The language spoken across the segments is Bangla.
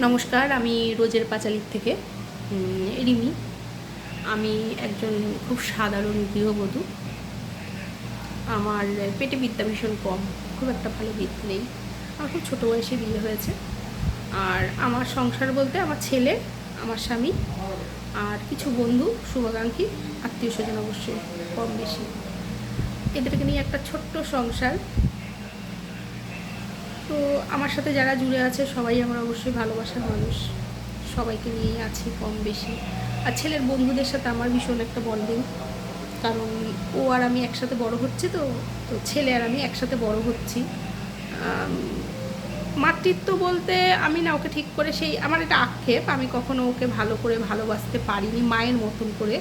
নমস্কার, আমি রোজের পাঁচালীর থেকে রিমি। আমি একজন খুব সাধারণ গৃহবধূ। আমার পেটে বিদ্যা ভীষণ কম, খুব একটা ভালো বিদ্যা নেই। আমার খুব ছোটো বয়সে বিয়ে হয়েছে। আর আমার সংসার বলতে আমার ছেলে, আমার স্বামী আর কিছু বন্ধু, শুভাকাঙ্ক্ষী, আত্মীয় স্বজন অবশ্যই কম বেশি। এদেরকে নিয়ে একটা ছোট্ট সংসার। তো আমার সাথে যারা জুড়ে আছে সবাই আমার অবশ্যই ভালোবাসার মানুষ, সবাইকে নিয়েই আছি কম বেশি। আর ছেলের বন্ধুদের সাথে আমার ভীষণ একটা বন্ডিং, কারণ ও আর আমি একসাথে বড় হচ্ছি। তো তো ছেলে আর আমি একসাথে বড় হচ্ছি। মাতৃত্ব বলতে আমি না, ওকে ঠিক করে সেই আমার এটা আক্ষেপ, আমি কখনো ওকে ভালো করে ভালোবাসতে পারিনি মায়ের মতন করে।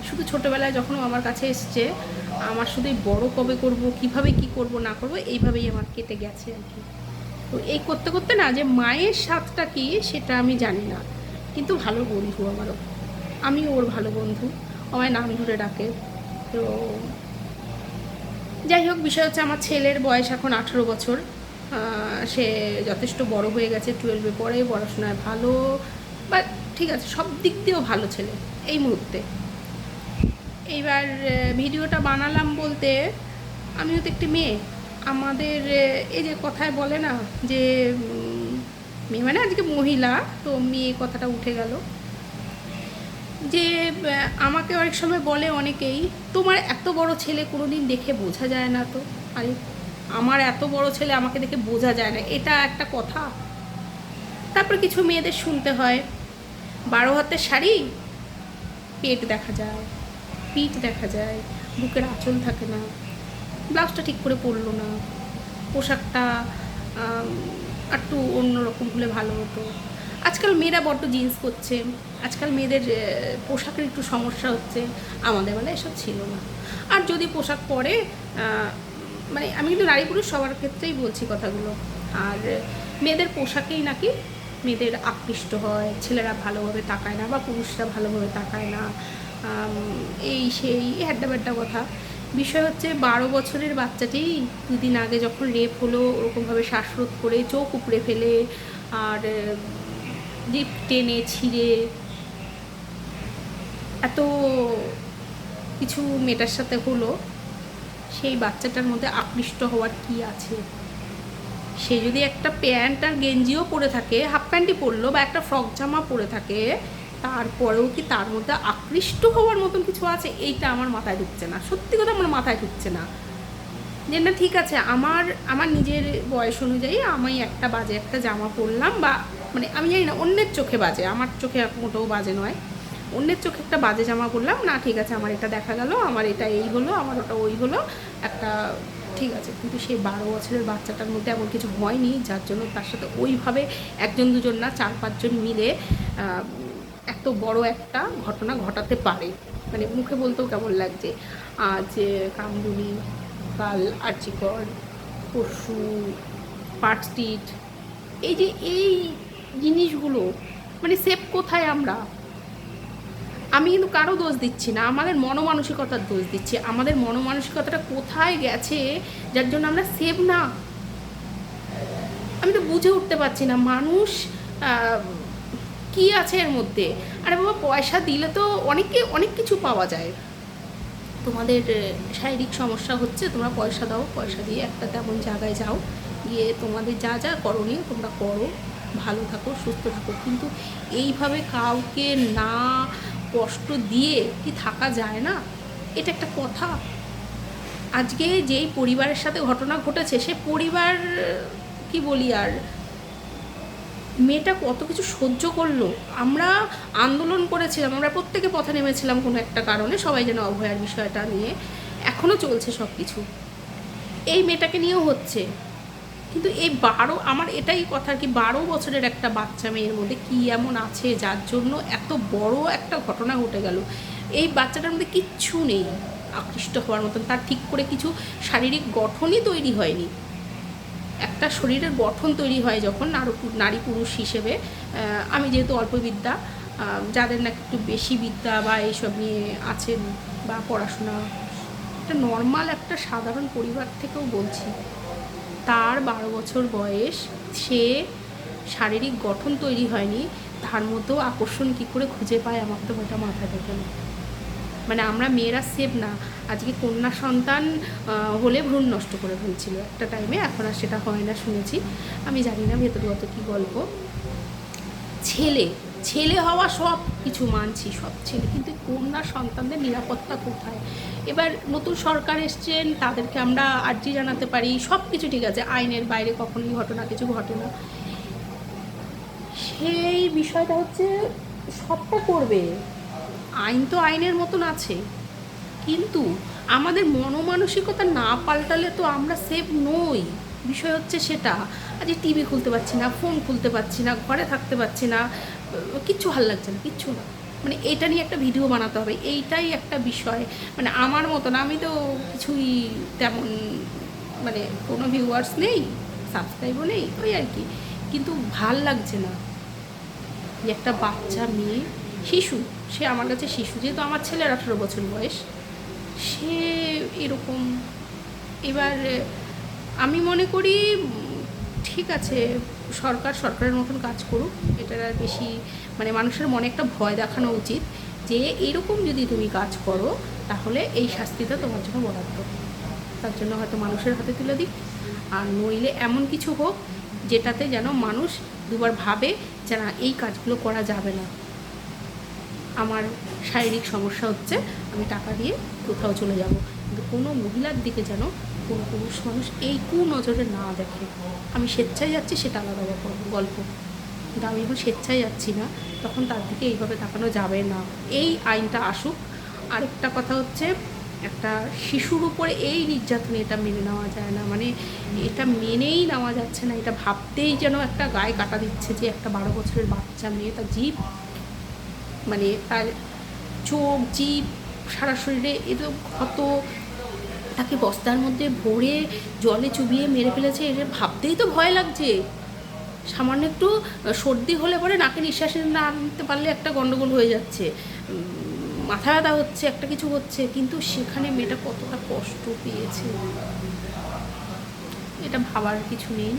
শুধু ছোটোবেলায় যখন ও আমার কাছে এসছে, আমার শুধু বড় কবে করব, কিভাবে কি করব না করব, এইভাবেই আমার কেটে গেছে আর কি। তো এই করতে করতে না, যে মায়ের স্বাদটা কী সেটা আমি জানি না। কিন্তু ভালো বন্ধু আমারও, আমি ওর ভালো বন্ধু, আমায় নাম ধরে ডাকে। তো যাই হোক, বিষয় হচ্ছে আমার ছেলের বয়স এখন 18 বছর। সে যথেষ্ট বড় হয়ে গেছে, 12-এ পড়ে, পড়াশোনায় ভালো, বা ঠিক আছে, সব দিক দিয়েও ভালো ছেলে এই মুহূর্তে। এইবার ভিডিওটা বানালাম বলতে, আমিও তো একটি মেয়ে। আমাদের এই যে কথায় বলে না যে মেয়ে মানে আজকে মহিলা, তো মেয়ে কথাটা উঠে গেল। যে আমাকে অনেক সময় বলে অনেকেই, তোমার এত বড় ছেলে কোনো দিন দেখে বোঝা যায় না। তো আরে, আমার এত বড় ছেলে আমাকে দেখে বোঝা যায় না, এটা একটা কথা? তারপর কিছু মেয়েদের শুনতে হয় 12 হাতের শাড়ি, পেট দেখা যায়, পিঠ দেখা যায়, বুকের আঁচল থাকে না, ব্লাউজটা ঠিক করে পরলো না, পোশাকটা একটু অন্যরকম হলে ভালো হতো। আজকাল মেয়েরা বড্ড জিন্স করছে, আজকাল মেয়েদের পোশাকের একটু সমস্যা হচ্ছে। আমাদের বেলায় এসব ছিল না। আর যদি পোশাক পরে, মানে আমি কিন্তু নারী পুরুষ সবার ক্ষেত্রেই বলছি কথাগুলো। আর মেয়েদের পোশাকেই নাকি মেয়েদের আকৃষ্ট হয়, ছেলেরা ভালোভাবে তাকায় না, বা পুরুষরা ভালোভাবে তাকায় না, এই সেই হ্যাড্ডা ব্যাড্ডা কথা। বিষয় হচ্ছে 12 বছরের বাচ্চাটি দুদিন আগে যখন রেপ হলো, ওরকমভাবে শ্বাসরোধ করে চোখ উপড়ে ফেলে আর জিপ টেনে ছিঁড়ে এত কিছু মেয়েটার সাথে হলো, সেই বাচ্চাটার মধ্যে আকৃষ্ট হওয়ার কি আছে? সে যদি একটা প্যান্ট আর গেঞ্জিও পরে থাকে, হাফ প্যান্টই পরলো বা একটা ফ্রক জামা পরে থাকে, তারপরেও কি তার মধ্যে আকৃষ্ট হওয়ার মতন কিছু আছে? এইটা আমার মাথায় ঢুকছে না, সত্যি কথা আমার মাথায় ঢুকছে না। যে না, ঠিক আছে, আমার আমার নিজের বয়স অনুযায়ী আমি একটা বাজে একটা জামা পরলাম, বা মানে আমি জানি না, অন্যের চোখে বাজে, আমার চোখে মোটেও বাজে নয়, অন্যের চোখে একটা বাজে জামা পরলাম না, ঠিক আছে, আমার এটা দেখা গেল, আমার এটা এই হলো, আমার ওটা ওই হলো, একটা ঠিক আছে। কিন্তু সেই 12 বছরের বাচ্চাটার মধ্যে এমন কিছু হয়নি যার জন্য তার সাথে ওইভাবে একজন দুজন না, 4-5 জন মিলে এত বড় একটা ঘটনা ঘটাতে পারে। মানে মুখে বলতেও কেমন লাগছে। আজ কামদুনি, কাল আর্চিকর, পরশু পার্ক স্ট্রিট, এই যে এই জিনিসগুলো, মানে সেফ কোথায় আমরা? আমি কিন্তু কারো দোষ দিচ্ছি না, আমাদের মনমানসিকতার দোষ দিচ্ছি। আমাদের মনমানসিকতাটা কোথায় গেছে যার জন্য আমরা সেভ না? আমি তো বুঝে উঠতে পারছি না মানুষ কি আছে এর মধ্যে। আরে বাবা, পয়সা দিলে তো অনেক কিছু পাওয়া যায়। তোমাদের শারীরিক সমস্যা হচ্ছে, তোমরা পয়সা দাও, পয়সা দিয়ে একটা তেমন জায়গায় যাও, গিয়ে তোমাদের যা যা করণীয় তোমরা করো, ভালো থাকো, সুস্থ থাকো। কিন্তু এইভাবে কাউকে না কষ্ট দিয়ে কি থাকা যায় না? এটা একটা কথা? আজকে যেই পরিবারের সাথে ঘটনা ঘটেছে, সে পরিবার কি বলি আর, মেয়েটা কত কিছু সহ্য করলো। আমরা আন্দোলন করেছিলাম, আমরা প্রত্যেকে পথে নেমেছিলাম কোনো একটা কারণে, সবাই যেন অভয়ার বিষয়টা নিয়ে, এখনও চলছে সব কিছু, এই মেয়েটাকে নিয়েও হচ্ছে। কিন্তু এই আমার এটাই কথা কি, 12 বছরের একটা বাচ্চা মেয়ের মধ্যে কি এমন আছে যার জন্য এত বড় একটা ঘটনা ঘটে গেল? এই বাচ্চাটার মধ্যে কিচ্ছু নেই আকৃষ্ট হওয়ার মতন, তার ঠিক করে কিছু শারীরিক গঠনই তৈরি হয়নি। একটা শরীরের গঠন তৈরি হয় যখন নারী পুরুষ হিসেবে। আমি যেহেতু অল্প বিদ্যা, যাদের নাকি একটু বেশি বিদ্যা বা এইসব নিয়ে আছেন বা পড়াশোনা, একটা নর্মাল একটা সাধারণ পরিবার থেকেও বলছি, তার 12 বছর বয়স, সে শারীরিক গঠন তৈরি হয়নি, তার মধ্যেও আকর্ষণ কী করে খুঁজে পায় আমার তো ওটা মাথায় ঢোকে না। মানে আমরা মেয়েরা সেভ না। আজকে কন্যা সন্তান হলে ভ্রূণ নষ্ট করে ফেলছিল একটা টাইমে, এখন আর সেটা হয় না শুনেছি, আমি জানি না ভেতরগত কী গল্প। ছেলে হওয়া সব কিছু মানছি, সব ছেলে, কিন্তু কন্যা সন্তানদের নিরাপত্তা কোথায়? এবার নতুন সরকার এসছেন, তাদেরকে আমরা আর্জি জানাতে পারি, সব কিছু ঠিক আছে, আইনের বাইরে কখনোই ঘটনা কিছু ঘটে না। সেই বিষয়টা হচ্ছে সবটা করবে, আইন তো আইনের মতন আছে, কিন্তু আমাদের মনোমানসিকতা না পাল্টালে তো আমরা সেফ নই। বিষয় হচ্ছে সেটা। আজ টিভি খুলতে পারছি না, ফোন খুলতে পারছি না, ঘরে থাকতে পারছি না, কিচ্ছু ভালো লাগছে না, কিচ্ছু না। মানে এটা নিয়ে একটা ভিডিও বানাতে হবে, এইটাই একটা বিষয়। মানে আমার মতন, আমি তো কিছুই তেমন, মানে কোনো ভিউয়ার্স নেই, সাবস্ক্রাইবও নেই, ওই আর কি, কিন্তু ভাল লাগছে না যে একটা বাচ্চা মেয়ে, শিশু, সে আমার কাছে শিশু, যেহেতু আমার ছেলের 18 বছর বয়স, সে এরকম। এবার আমি মনে করি ঠিক আছে, সরকারের মতন কাজ করুক, এটার আর বেশি মানে মানুষের মনে একটা ভয় দেখানো উচিত যে এরকম যদি তুমি কাজ করো তাহলে এই শাস্তিটা তোমার জন্য বরাদ্দ। তার জন্য হয়তো মানুষের হাতে তুলে দিক, আর নইলে এমন কিছু হোক যেটাতে যেন মানুষ দুবার ভাবে যে না, এই কাজগুলো করা যাবে না, আমার শারীরিক সমস্যা হচ্ছে, আমি টাকা দিয়ে কোথাও চলে যাব, কিন্তু কোনো মহিলার দিকে যেন কোনো পুরুষ মানুষ এই কুনজরে না দেখে। আমি স্বেচ্ছায় যাচ্ছি সেটা আলাদা গল্প, কিন্তু আমি যখন স্বেচ্ছায় যাচ্ছি না, তখন তার দিকে এইভাবে তাকানো যাবে না। এই আইনটা আসুক। আরেকটা কথা হচ্ছে, একটা শিশুর উপরে এই নির্যাতন, এটা মেনে নেওয়া যায় না, মানে এটা মেনেই নেওয়া যাচ্ছে না। এটা ভাবতেই যেন একটা গায়ে কাটা দিচ্ছে যে একটা 12 বছরের বাচ্চা মেয়ে, তার জিভ, মানে তার চোখ, জিভ, সারা শরীরে এরকম ক্ষত, তাকে বস্তার মধ্যে ভরে জলে চুবিয়ে মেরে ফেলেছে, এটা ভাবতেই তো ভয় লাগছে। সামান্য একটু সর্দি হলে পরে নাকে নিঃশ্বাস না আনতে পারলে একটা গন্ডগোল হয়ে যাচ্ছে, মাথা ব্যথা হচ্ছে, একটা কিছু হচ্ছে, কিন্তু সেখানে মেয়েটা কতটা কষ্ট পেয়েছে এটা ভাবার কিছু নেই।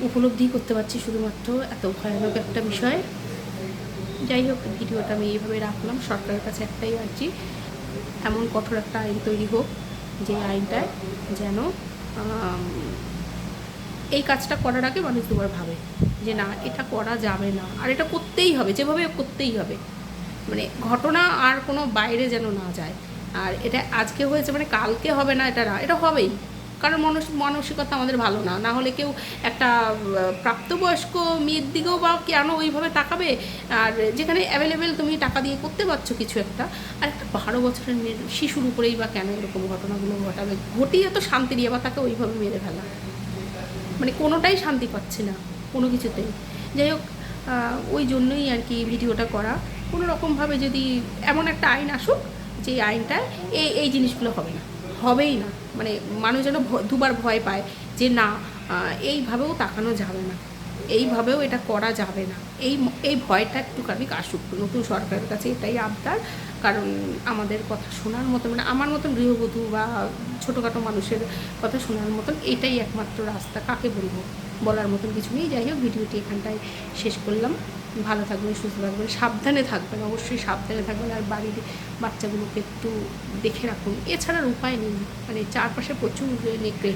উপলব্ধি করতে পারছি শুধুমাত্র, এত ভয়ানক একটা বিষয়। যাই হোক, ভিডিওটা আমি এইভাবে রাখলাম। সরকারের কাছে একটাই আর্জি, এমন কঠোর একটা আইন তৈরি হোক যে আইনটায় যেন এই কাজটা করার আগে মানুষ দুবার ভাবে যে না, এটা করা যাবে না, আর এটা করতেই হবে, যেভাবে করতেই হবে, মানে ঘটনা আর কোনো বাইরে যেন না যায়। আর এটা আজকে হয়েছে মানে কালকে হবে না, এটা না, এটা হবেই, কারণ মানসিকতা আমাদের ভালো না। না হলে কেউ একটা প্রাপ্তবয়স্ক মেয়ের দিকেও বা কেন ওইভাবে তাকাবে? আর যেখানে অ্যাভেলেবেল তুমি টাকা দিয়ে করতে পারছো কিছু একটা, আর একটা 12 বছরের মেয়ের, শিশুর উপরেই বা কেন এরকম ঘটনাগুলো ঘটাবে? ঘটিয়ে তো শান্তি দিয়ে বা তাকে ওইভাবে মেরে ফেলা, মানে কোনোটাই শান্তি পাচ্ছে না কোনো কিছুতেই। যাই হোক, ওই জন্যই আর কি ভিডিওটা করা। কোনো রকমভাবে যদি এমন একটা আইন আসুক যে আইনটায় এই জিনিসগুলো হবে না, হবেই না, মানে মানুষ যেন দুবার ভয় পায় যে না, এইভাবেও তাকানো যাবে না, এইভাবেও এটা করা যাবে না। এই ভয়টা একটুখানি আসুক নতুন সরকারের কাছে, এটাই আবদার। কারণ আমাদের কথা শোনার মতো, মানে আমার মতন গৃহবধূ বা ছোটোখাটো মানুষের কথা শোনার মতন এটাই একমাত্র রাস্তা, কাকে বলবো, বলার মতন কিছু নেই। যাই হোক, ভিডিওটি এখানটায় শেষ করলাম। ভালো থাকবেন, সুস্থ থাকবেন, সাবধানে থাকবেন, অবশ্যই সাবধানে থাকবেন, আর বাড়ির বাচ্চাগুলোকে একটু দেখে রাখুন, এছাড়ার উপায় নেই। মানে চারপাশে প্রচুর নেকড়ে।